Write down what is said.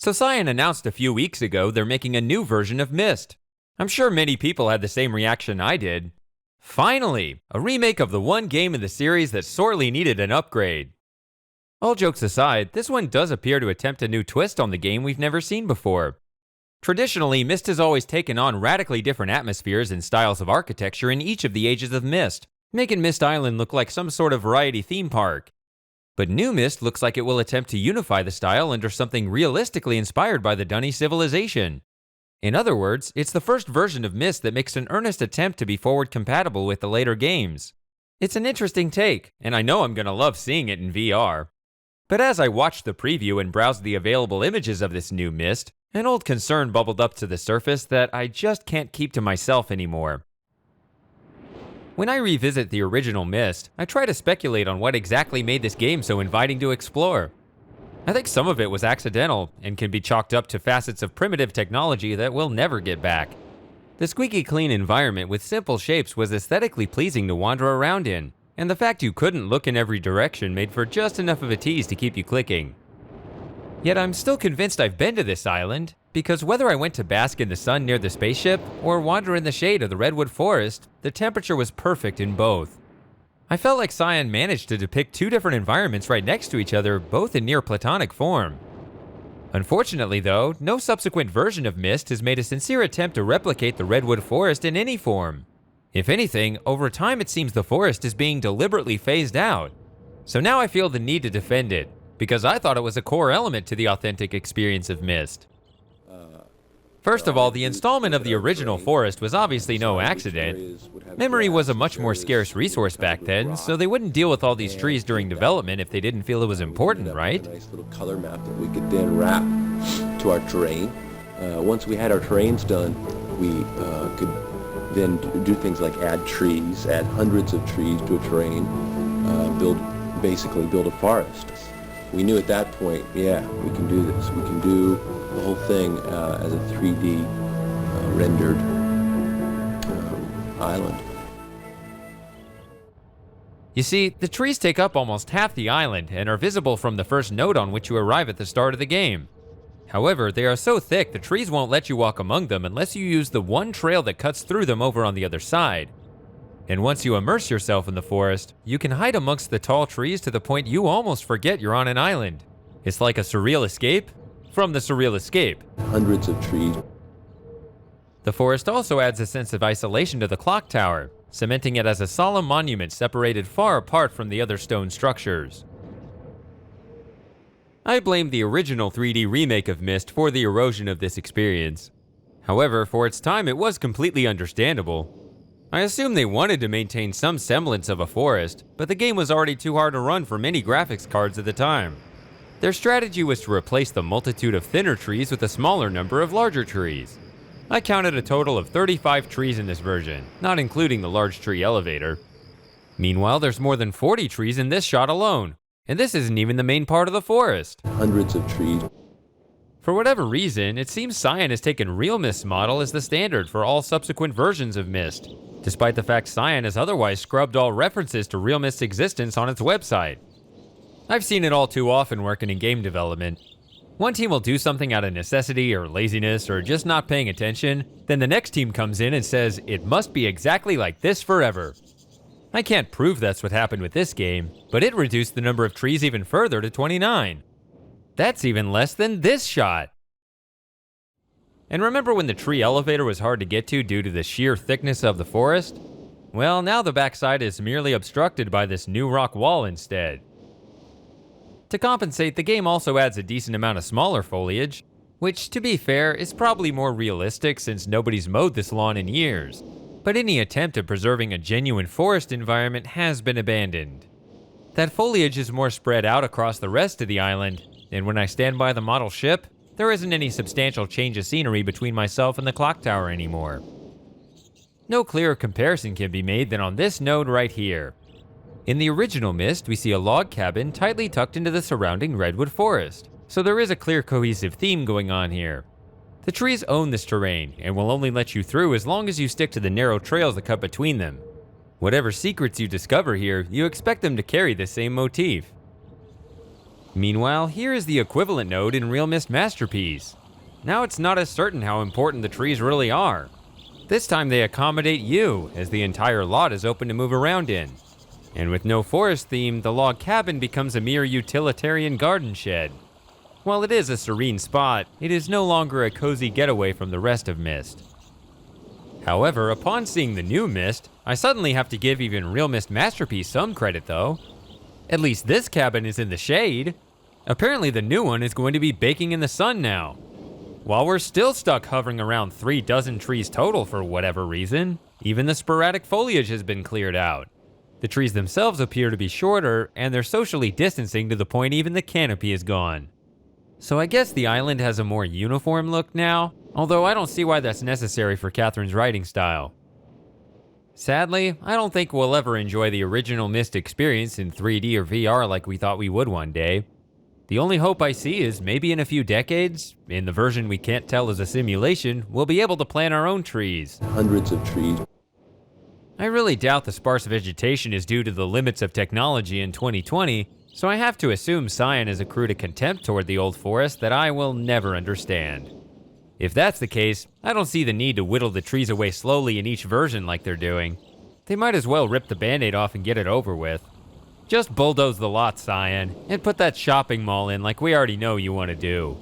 So Cyan announced a few weeks ago they're making a new version of Myst. I'm sure many people had the same reaction I did. Finally, a remake of the one game in the series that sorely needed an upgrade. All jokes aside, this one does appear to attempt a new twist on the game we've never seen before. Traditionally, Myst has always taken on radically different atmospheres and styles of architecture in each of the ages of Myst, making Myst Island look like some sort of variety theme park. But new Myst looks like it will attempt to unify the style under something realistically inspired by the Dunny civilization. In other words, it's the first version of Myst that makes an earnest attempt to be forward compatible with the later games. It's an interesting take, and I know I'm gonna love seeing it in VR. But as I watched the preview and browsed the available images of this new Myst, an old concern bubbled up to the surface that I just can't keep to myself anymore. When I revisit the original Myst, I try to speculate on what exactly made this game so inviting to explore. I think some of it was accidental and can be chalked up to facets of primitive technology that we'll never get back. The squeaky clean environment with simple shapes was aesthetically pleasing to wander around in, and the fact you couldn't look in every direction made for just enough of a tease to keep you clicking. Yet I'm still convinced I've been to this island, because whether I went to bask in the sun near the spaceship or wander in the shade of the redwood forest, the temperature was perfect in both. I felt like Cyan managed to depict two different environments right next to each other, both in near platonic form. Unfortunately though, no subsequent version of Myst has made a sincere attempt to replicate the redwood forest in any form. If anything, over time it seems the forest is being deliberately phased out. So now I feel the need to defend it, because I thought it was a core element to the authentic experience of Myst. First of all, the installment of the original forest was obviously no accident. Memory was a much more scarce resource back then, so they wouldn't deal with all these trees during development if they didn't feel it was important, right? A nice little color map that we could then wrap to our terrain. Once we had our terrains done, we could then do things like add trees, add hundreds of trees to a terrain, basically build a forest. We knew at that point, yeah, we can do this. We can do the whole thing as a 3D rendered island. You see, the trees take up almost half the island and are visible from the first node on which you arrive at the start of the game. However, they are so thick the trees won't let you walk among them unless you use the one trail that cuts through them over on the other side. And once you immerse yourself in the forest, you can hide amongst the tall trees to the point you almost forget you're on an island. It's like a surreal escape from the surreal escape. Hundreds of trees. The forest also adds a sense of isolation to the clock tower, cementing it as a solemn monument separated far apart from the other stone structures. I blame the original 3D remake of Myst for the erosion of this experience. However, for its time it was completely understandable. I assume they wanted to maintain some semblance of a forest, but the game was already too hard to run for many graphics cards at the time. Their strategy was to replace the multitude of thinner trees with a smaller number of larger trees. I counted a total of 35 trees in this version, not including the large tree elevator. Meanwhile, there's more than 40 trees in this shot alone, and this isn't even the main part of the forest. Hundreds of trees. For whatever reason, it seems Cyan has taken Real Myst's model as the standard for all subsequent versions of Myst, despite the fact Cyan has otherwise scrubbed all references to Real Myst's existence on its website. I've seen it all too often working in game development. One team will do something out of necessity or laziness or just not paying attention, then the next team comes in and says it must be exactly like this forever. I can't prove that's what happened with this game, but it reduced the number of trees even further to 29. That's even less than this shot. And remember when the tree elevator was hard to get to due to the sheer thickness of the forest? Well, now the backside is merely obstructed by this new rock wall instead. To compensate, the game also adds a decent amount of smaller foliage, which, to be fair, is probably more realistic since nobody's mowed this lawn in years. But any attempt at preserving a genuine forest environment has been abandoned. That foliage is more spread out across the rest of the island, and when I stand by the model ship, there isn't any substantial change of scenery between myself and the clock tower anymore. No clearer comparison can be made than on this node right here. In the original Myst, we see a log cabin tightly tucked into the surrounding redwood forest, so there is a clear cohesive theme going on here. The trees own this terrain and will only let you through as long as you stick to the narrow trails that cut between them. Whatever secrets you discover here, you expect them to carry the same motif. Meanwhile, here is the equivalent node in Real Myst Masterpiece. Now it's not as certain how important the trees really are. This time they accommodate you, as the entire lot is open to move around in. And with no forest theme, the log cabin becomes a mere utilitarian garden shed. While it is a serene spot, it is no longer a cozy getaway from the rest of Myst. However, upon seeing the new Myst, I suddenly have to give even Real Myst Masterpiece some credit though. At least this cabin is in the shade. Apparently the new one is going to be baking in the sun now. While we're still stuck hovering around 36 trees total for whatever reason, even the sporadic foliage has been cleared out. The trees themselves appear to be shorter, and they're socially distancing to the point even the canopy is gone. So I guess the island has a more uniform look now, although I don't see why that's necessary for Catherine's writing style. Sadly, I don't think we'll ever enjoy the original Myst experience in 3D or VR like we thought we would one day. The only hope I see is maybe in a few decades, in the version we can't tell is a simulation, we'll be able to plant our own trees. Hundreds of trees. I really doubt the sparse vegetation is due to the limits of technology in 2020, so I have to assume Cyan has accrued a contempt toward the old forest that I will never understand. If that's the case, I don't see the need to whittle the trees away slowly in each version like they're doing. They might as well rip the band-aid off and get it over with. Just bulldoze the lot, Cyan, and put that shopping mall in like we already know you want to do.